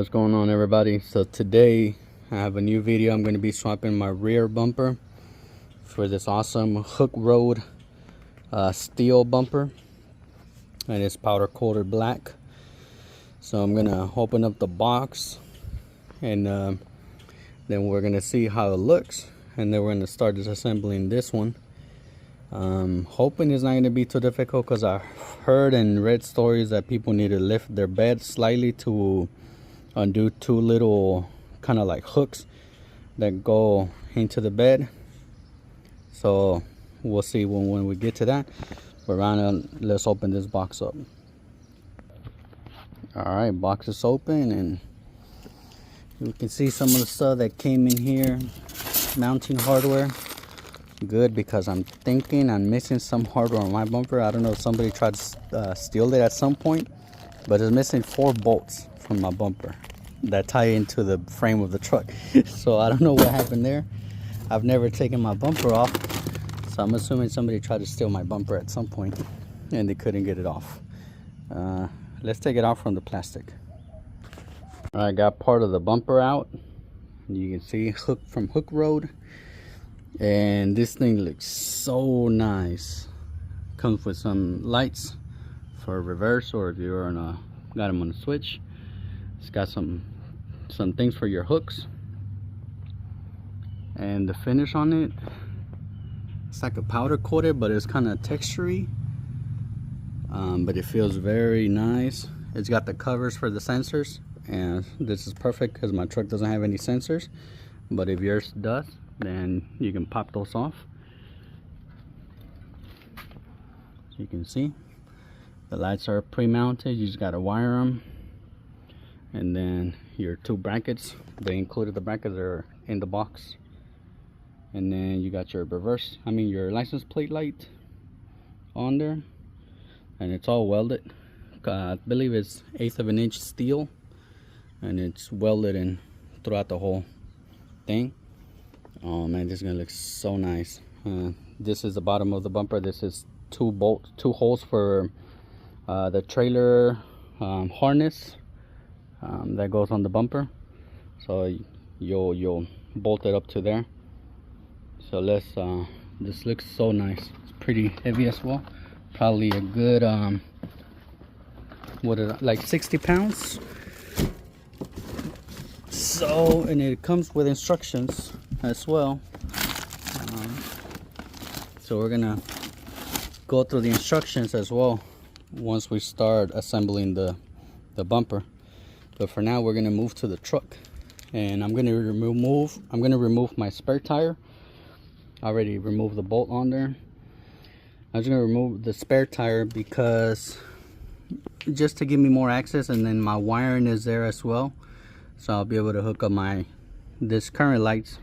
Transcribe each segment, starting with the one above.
What's going on, everybody? So today I have a new video. I'm going to be swapping my rear bumper for this awesome Hooke Road steel bumper, and it's powder coated black. So I'm gonna open up the box, and then we're gonna see how it looks, and then we're gonna start disassembling this one. Hoping it's not going to be too difficult, because I heard and read stories that people need to lift their bed slightly to undo two little kind of like hooks that go into the bed. So we'll see when we get to that. But right now, let's open this box up. Alright, box is open, and you can see some of the stuff that came in here. Mounting hardware. Good, because I'm thinking I'm missing some hardware on my bumper. I don't know if somebody tried to steal it at some point, but it's missing 4 bolts from my bumper that tie into the frame of the truck. So I don't know what happened there. I've never taken my bumper off, so I'm assuming somebody tried to steal my bumper at some point and they couldn't get it off. Let's take it off from the plastic. I got part of the bumper out. You can see Hooke from Hooke Road. And this thing looks so nice. Comes with some lights for reverse, or if you're got them on a switch. It's got some things for your hooks. And the finish on it, it's like a powder coated, but it's kind of textury. But it feels very nice. It's got the covers for the sensors, and this is perfect because my truck doesn't have any sensors. But if yours does, then you can pop those off. So you can see the lights are pre-mounted. You just got to wire them, and then your 2 brackets, they included the brackets are in the box. And then you got your your license plate light on there, and it's all welded. I believe it's 1/8 of an inch steel, and it's welded in throughout the whole thing. Oh man, this is gonna look so nice. This is the bottom of the bumper. This is 2 holes for the trailer harness that goes on the bumper. So you'll bolt it up to there. So this looks so nice. It's pretty heavy as well. Probably a good like 60 pounds. So, and it comes with instructions as well. So we're gonna go through the instructions as well once we start assembling the bumper. But for now, we're gonna move to the truck, and I'm gonna remove my spare tire. I already removed the bolt on there. I'm just gonna remove the spare tire because just to give me more access, and then my wiring is there as well. So I'll be able to hook up this current lights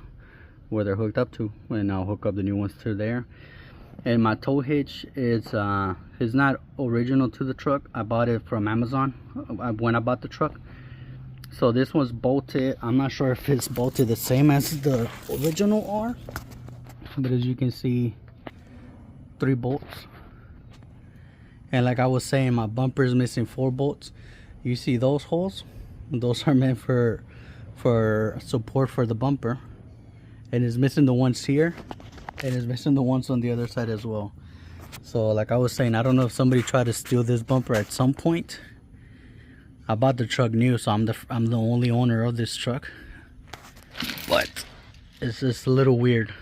where they're hooked up to, and I'll hook up the new ones to there. And my tow hitch is not original to the truck. I bought it from Amazon when I bought the truck. So this one's bolted. I'm not sure if it's bolted the same as the original are, but as you can see, 3 bolts. And like I was saying, my bumper is missing 4 bolts. You see those holes? Those are meant for support for the bumper, and it's missing the ones here, and it's missing the ones on the other side as well. So like I was saying, I don't know if somebody tried to steal this bumper at some point. I bought the truck new, so I'm the only owner of this truck, but it's just a little weird.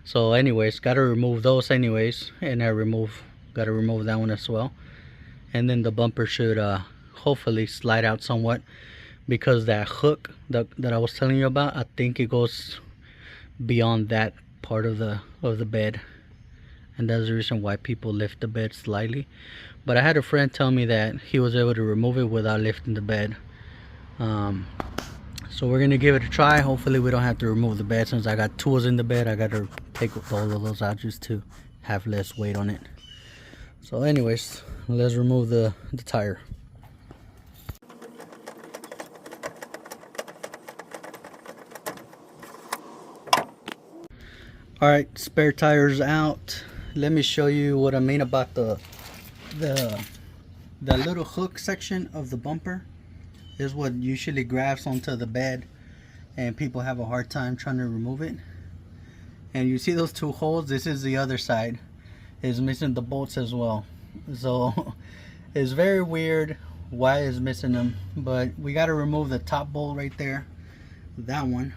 So anyways, gotta remove those anyways, and gotta remove that one as well. And then the bumper should hopefully slide out somewhat, because that hook that I was telling you about, I think it goes beyond that part of the bed, and that's the reason why people lift the bed slightly. But I had a friend tell me that he was able to remove it without lifting the bed. So we're gonna give it a try. Hopefully we don't have to remove the bed. Since I got tools in the bed, I gotta take all of those out just to have less weight on it. So anyways, let's remove the tire. Alright, spare tires out. Let me show you what I mean about the little hook section of the bumper. is what usually grabs onto the bed, and people have a hard time trying to remove it. And you see those two holes, this is the other side. It's missing the bolts as well. So it's very weird why it's missing them, but we got to remove the top bolt right there, that one.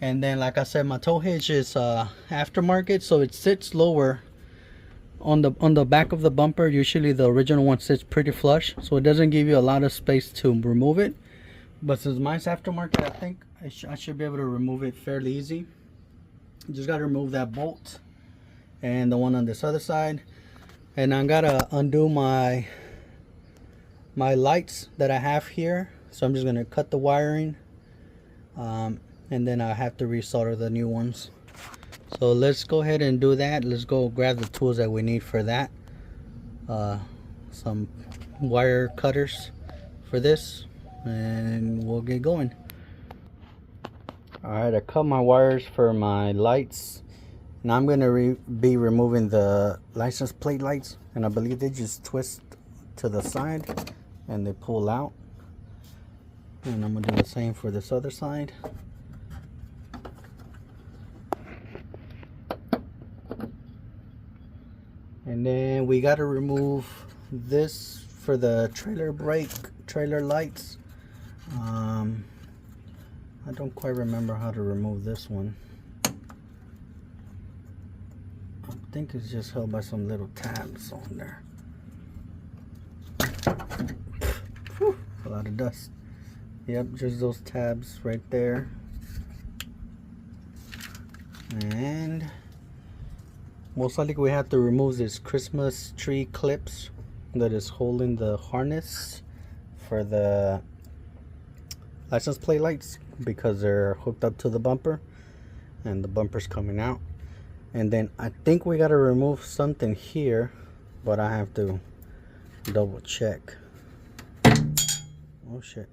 And then, like I said, my tow hitch is aftermarket, so it sits lower on the back of the bumper. Usually the original one sits pretty flush, so it doesn't give you a lot of space to remove it. But since mine's aftermarket, I think I should be able to remove it fairly easy. You just got to remove that bolt and the one on this other side. And I gotta undo my lights that I have here, so I'm just gonna cut the wiring, and then I have to resolder the new ones. So let's go ahead and do that. Let's go grab the tools that we need for that. Some wire cutters for this, and we'll get going. Alright, I cut my wires for my lights. Now I'm going to be removing the license plate lights, and I believe they just twist to the side and they pull out. And I'm going to do the same for this other side. And then we got to remove this for the trailer brake, trailer lights. I don't quite remember how to remove this one. I think it's just held by some little tabs on there. Whew, a lot of dust. Yep, just those tabs right there. And most likely we have to remove this Christmas tree clips that is holding the harness for the license plate lights, because they're hooked up to the bumper and the bumper's coming out. And then I think we got to remove something here, but I have to double check. Oh shit,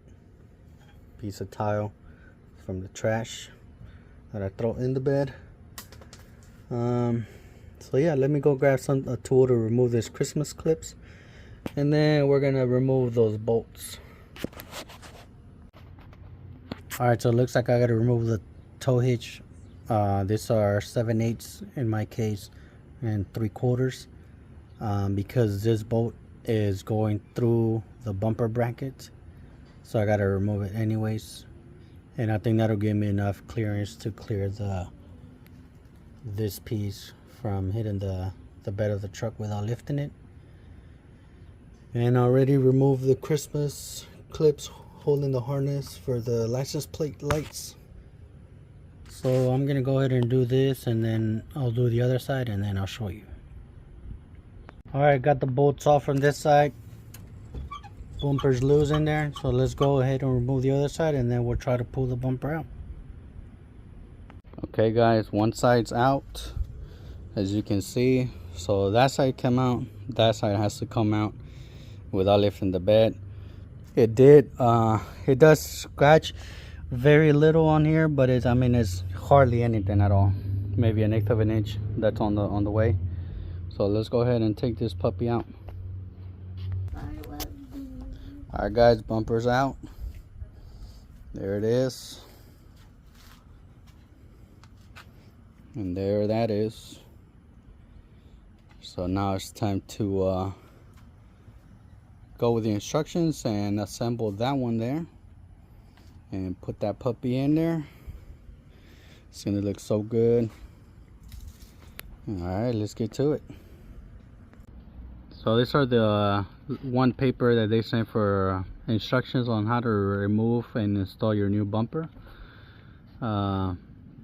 piece of tile from the trash that I throw in the bed. So yeah, let me go grab a tool to remove this Christmas clips, and then we're gonna remove those bolts. Alright, so it looks like I gotta remove the tow hitch. These are 7/8 in my case and 3/4, because this bolt is going through the bumper bracket, so I gotta remove it anyways. And I think that'll give me enough clearance to clear this piece from hitting the bed of the truck without lifting it. And I already removed the Christmas clips holding the harness for the license plate lights. So I'm gonna go ahead and do this, and then I'll do the other side, and then I'll show you. Alright, got the bolts off from this side. Bumper's loose in there, so let's go ahead and remove the other side, and then we'll try to pull the bumper out. Okay guys, one side's out, as you can see. So that side came out, that side has to come out without lifting the bed. It does scratch very little on here, but it's hardly anything at all. Maybe 1/8 of an inch that's on the way. So let's go ahead and take this puppy out. Alright guys, bumper's out. There it is. And there that is. So now it's time to go with the instructions and assemble that one there and put that puppy in there. It's gonna look so good. Alright, let's get to it. So these are the one paper that they sent for instructions on how to remove and install your new bumper.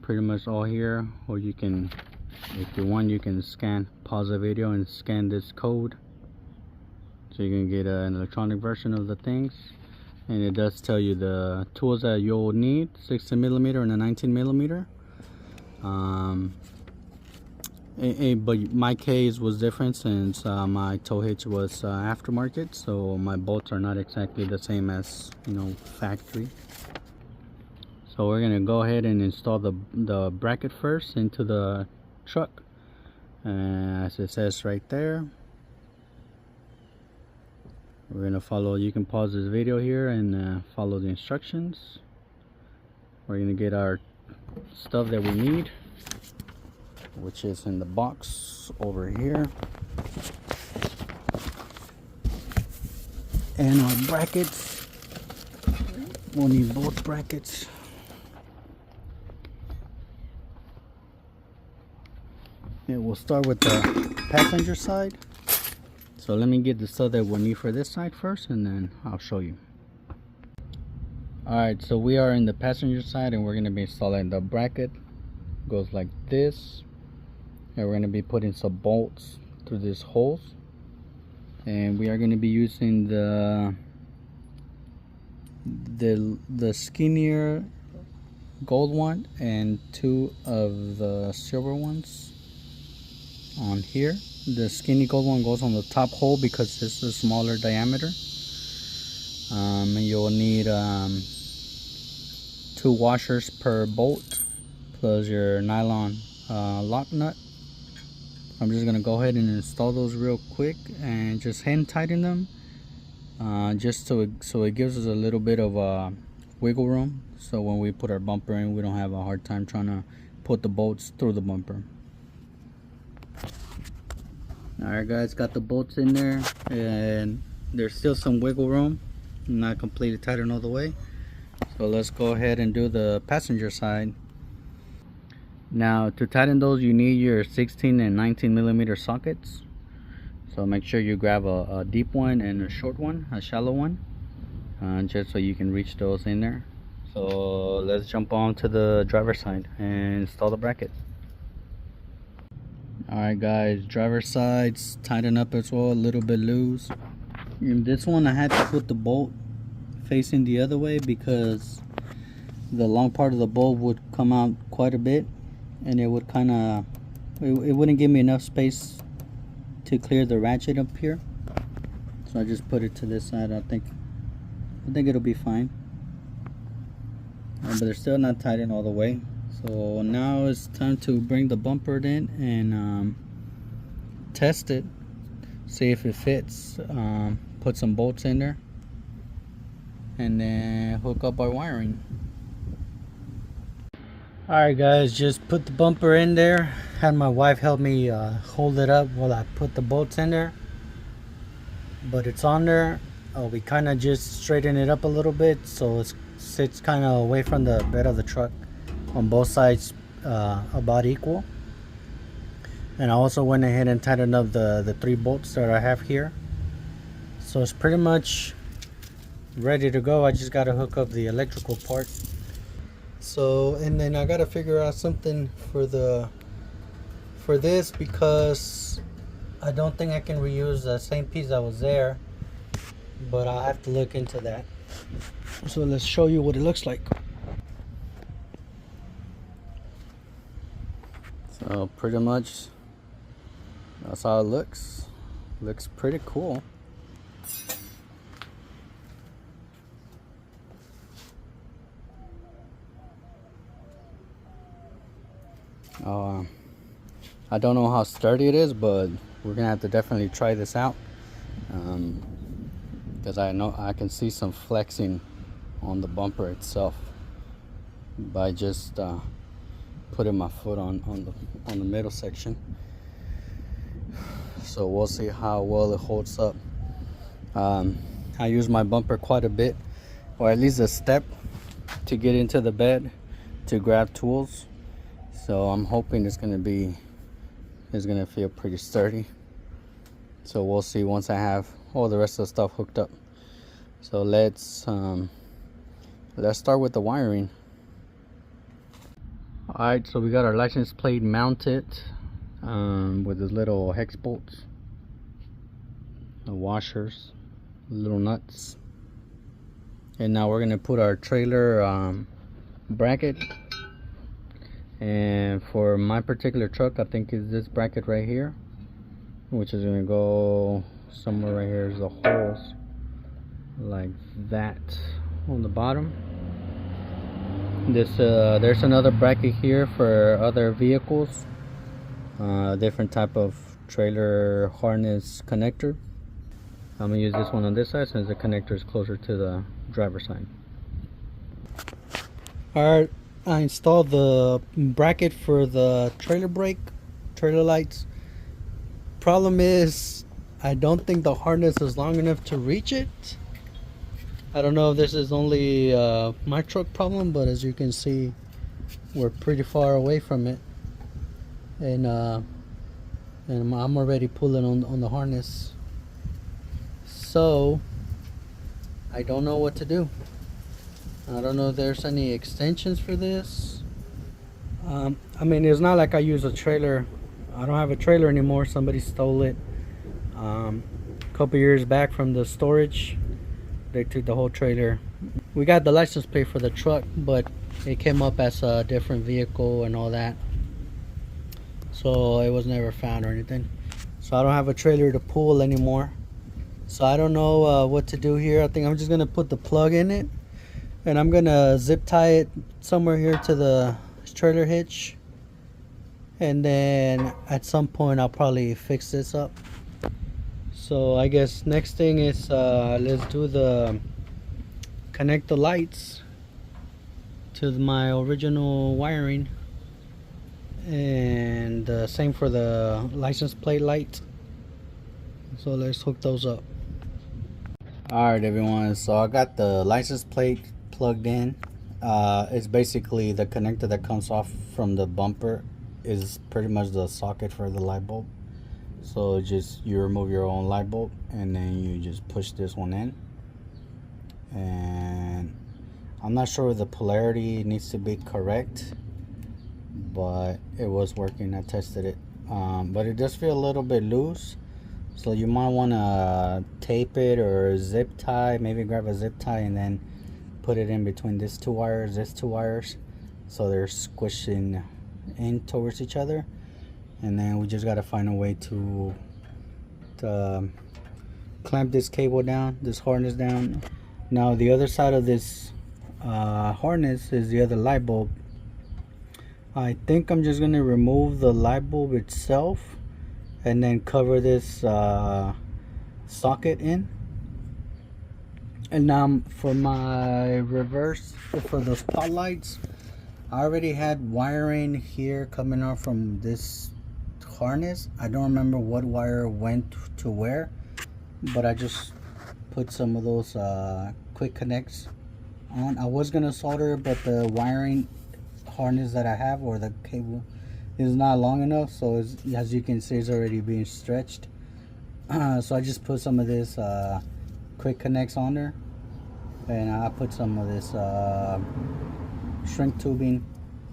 Pretty much all here, or you can, if you want, you can pause the video and scan this code, so you can get an electronic version of the things. And it does tell you the tools that you'll need, 16mm and a 19mm. But my case was different, since my tow hitch was aftermarket, so my bolts are not exactly the same as, factory. So we're gonna go ahead and install the bracket first into the truck, as it says right there. We're gonna follow, you can pause this video here and follow the instructions. We're gonna get our stuff that we need, which is in the box over here, and our brackets. We'll need both brackets. And we'll start with the passenger side. So let me get the stuff that we'll need for this side first, and then I'll show you. Alright, so we are in the passenger side, and we're going to be installing the bracket. Goes like this, and we're going to be putting some bolts through these holes, and we are going to be using the skinnier gold one and 2 of the silver ones on here. The skinny gold one goes on the top hole because it's a smaller diameter. And you'll need 2 washers per bolt plus your nylon lock nut. I'm just gonna go ahead and install those real quick and just hand tighten them, just so it gives us a little bit of wiggle room, so when we put our bumper in, we don't have a hard time trying to put the bolts through the bumper. Alright guys, got the bolts in there, and there's still some wiggle room, not completely tightened all the way. So let's go ahead and do the passenger side. Now to tighten those, you need your 16 and 19 millimeter sockets. So make sure you grab a deep one and a short one, a shallow one, just so you can reach those in there. So let's jump on to the driver's side and install the bracket. Alright guys, driver's side's tighten up as well, a little bit loose. In this one I had to put the bolt facing the other way because the long part of the bolt would come out quite a bit, and it would kind of, it wouldn't give me enough space to clear the ratchet up here. So I just put it to this side. I think it'll be fine, but they're still not tightened all the way. So now it's time to bring the bumper in and test it, see if it fits, put some bolts in there, and then hook up our wiring. Alright guys, just put the bumper in there. Had my wife help me hold it up while I put the bolts in there, but it's on there. We kind of just straighten it up a little bit so it sits kind of away from the bed of the truck on both sides, about equal. And I also went ahead and tightened up the 3 bolts that I have here, so it's pretty much ready to go. I just got to hook up the electrical part. So, and then I got to figure out something for this, because I don't think I can reuse the same piece that was there, but I'll have to look into that. So let's show you what it looks like. So pretty much that's how it looks. Looks pretty cool. I don't know how sturdy it is, but we're gonna have to definitely try this out, because I know I can see some flexing on the bumper itself by just putting my foot on the middle section. So we'll see how well it holds up. I use my bumper quite a bit, or at least a step, to get into the bed to grab tools. So I'm hoping it's gonna feel pretty sturdy. So we'll see once I have all the rest of the stuff hooked up. So let's start with the wiring. Alright, so we got our license plate mounted with the little hex bolts, the washers, little nuts, and now we're gonna put our trailer bracket. And for my particular truck, I think is this bracket right here, which is gonna go somewhere right here. Is the holes like that on the bottom. There's another bracket here for other vehicles, different type of trailer harness connector. I'm gonna use this one on this side since the connector is closer to the driver's side. Alright, I installed the bracket for the trailer brake, trailer lights. Problem is, I don't think the harness is long enough to reach it. I don't know if this is only my truck problem, but as you can see, we're pretty far away from it. And I'm already pulling on the harness. So, I don't know what to do. I don't know if there's any extensions for this. I mean, it's not like I use a trailer. I don't have a trailer anymore. Somebody stole it a couple years back from the storage. They took the whole trailer. We got the license plate for the truck, but it came up as a different vehicle and all that. So it was never found or anything. So I don't have a trailer to pull anymore. So I don't know what to do here. I think I'm just gonna put the plug in it, and I'm gonna zip tie it somewhere here to the trailer hitch, and then at some point I'll probably fix this up. So I guess next thing is let's do the connect the lights to my original wiring, and same for the license plate light. So let's hook those up. Alright everyone, so I got the license plate plugged in. It's basically the connector that comes off from the bumper is pretty much the socket for the light bulb. So just you remove your own light bulb and then you just push this one in. And I'm not sure if the polarity needs to be correct, but it was working. I tested it, but it does feel a little bit loose. So you might want to tape it or zip tie, maybe grab a zip tie and then put it in between these two wires, so they're squishing in towards each other. And then we just got to find a way to clamp this cable down, this harness down. Now the other side of this harness is the other light bulb. I think I'm just going to remove the light bulb itself and then cover this socket in. And now for my reverse, for those spotlights, I already had wiring here coming off from this harness. I don't remember what wire went to where, but I just put some of those quick connects on. I was gonna solder, but the wiring harness that I have, or the cable, is not long enough, so as you can see, it's already being stretched. So I just put some of this quick connects on there, and I put some of this shrink tubing.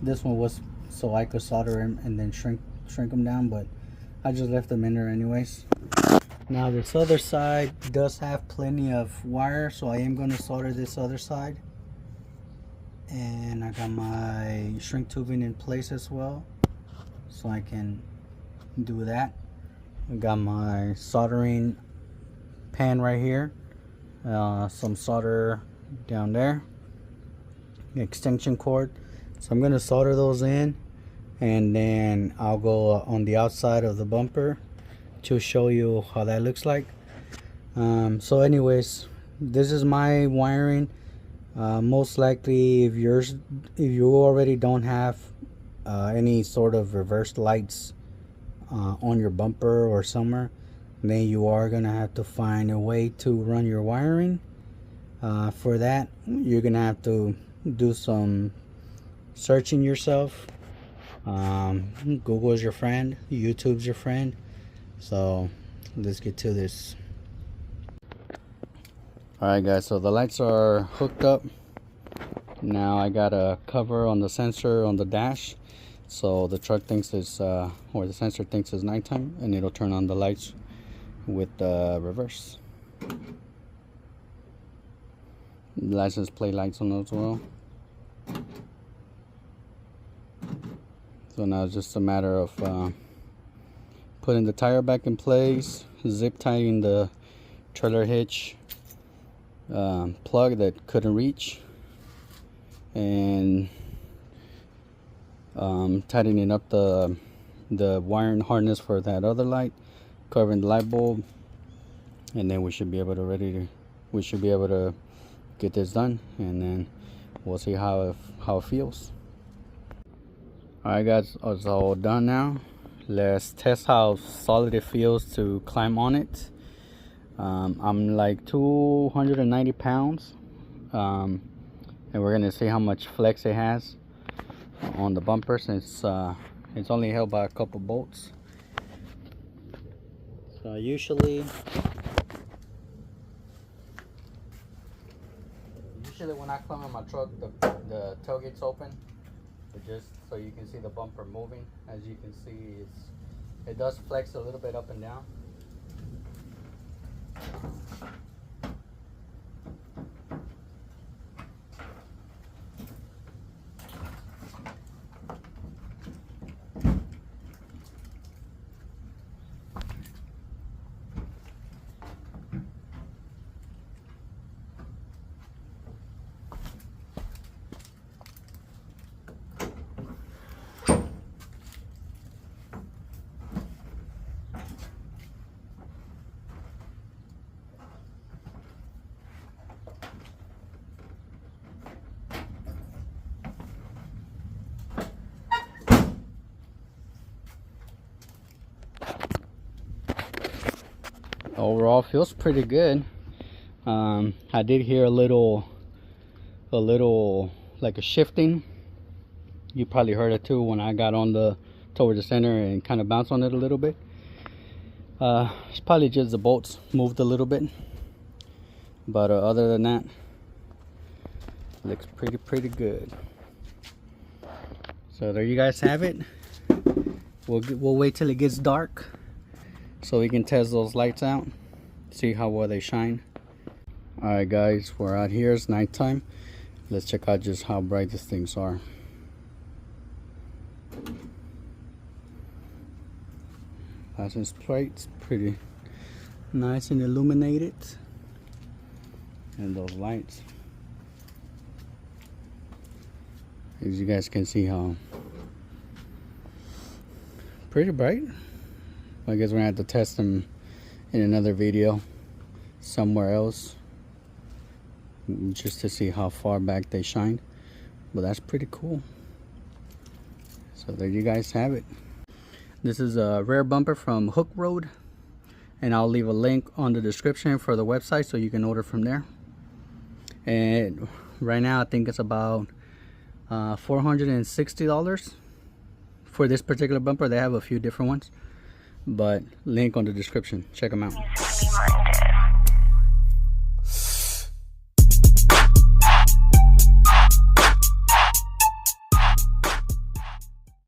This one was so I could solder them and then shrink them down, but I just left them in there anyways. Now this other side does have plenty of wire, so I am going to solder this other side. And I got my shrink tubing in place as well, so I can do that. I got my soldering pan right here, some solder down there, extension cord. So I'm going to solder those in, and then I'll go on the outside of the bumper to show you how that looks like. So anyways, this is my wiring. Most likely, if you already don't have any sort of reverse lights on your bumper or somewhere, then you are gonna have to find a way to run your wiring. For that, you're gonna have to do some searching yourself. Google is your friend, YouTube's your friend. So let's get to this. Alright guys, so the lights are hooked up. Now I got a cover on the sensor on the dash, so the truck thinks it's or the sensor thinks it's nighttime, and it'll turn on the lights with the reverse. License plate lights on as well. So now it's just a matter of putting the tire back in place, zip tying the trailer hitch plug that couldn't reach, and tightening up the wiring harness for that other light, covering the light bulb, and then we should be able to get this done, and then we'll see how it feels. Alright guys, it's all done now. Let's test how solid it feels to climb on it. I'm like 290 pounds, and we're gonna see how much flex it has on the bumper, since it's only held by a couple bolts. So usually when I climb on my truck, the tailgate's open, but just so you can see the bumper moving. As you can see, it does flex a little bit up and down. Overall, feels pretty good. I did hear a little like a shifting. You probably heard it too when I got on towards the center and kind of bounced on it a little bit. It's probably just the bolts moved a little bit, but other than that, looks pretty good. So there you guys have it. We'll wait till it gets dark so we can test those lights out, see how well they shine. Alright guys, we're out here, it's nighttime. Let's check out just how bright these things are. License plates, pretty nice and illuminated. And those lights, as you guys can see, how pretty bright. I guess we're gonna have to test them in another video somewhere else, just to see how far back they shine. But that's pretty cool. So there you guys have it. This is a rear bumper from Hooke Road, and I'll leave a link on the description for the website so you can order from there. And right now I think it's about $460 for this particular bumper. They have a few different ones, but link on the description, check them out.